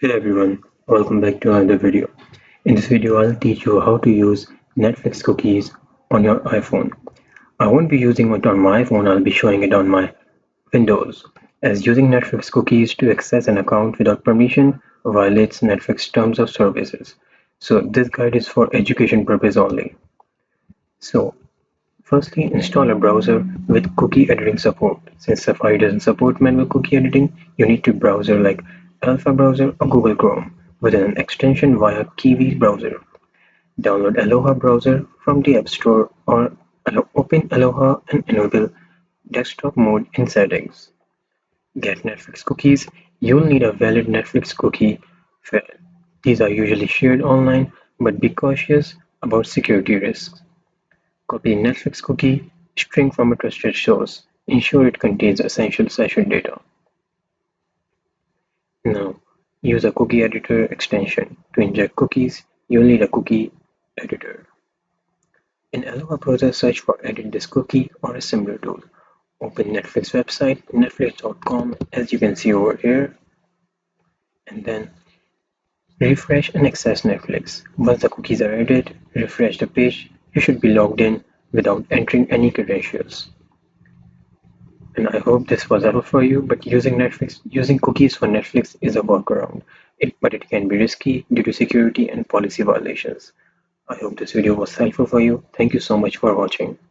Hey everyone, welcome back to another video. In this video, I'll teach you how to use Netflix cookies on your iPhone. I won't be using it on my iPhone, I'll be showing it on my Windows, as using Netflix cookies to access an account without permission violates Netflix terms of services. So this guide is for education purpose only. So firstly, install a browser with cookie editing support. Since Safari doesn't support manual cookie editing, you need to browser like Alpha browser or Google Chrome with an extension via Kiwi browser. Download Aloha browser from the App Store or open Aloha and enable desktop mode in settings. Get Netflix cookies. You'll need a valid Netflix cookie file. These are usually shared online, but be cautious about security risks. Copy Netflix cookie string from a trusted source. Ensure it contains essential session data. Now, use a cookie editor extension. To inject cookies, you'll need a cookie editor. In Aloha browser, search for edit this cookie or a similar tool. Open Netflix website, netflix.com, as you can see over here, and then refresh and access Netflix. Once the cookies are added, refresh the page. You should be logged in without entering any credentials. And I hope this was helpful for you, but using cookies for Netflix is a workaround. But it can be risky due to security and policy violations. I hope this video was helpful for you. Thank you so much for watching.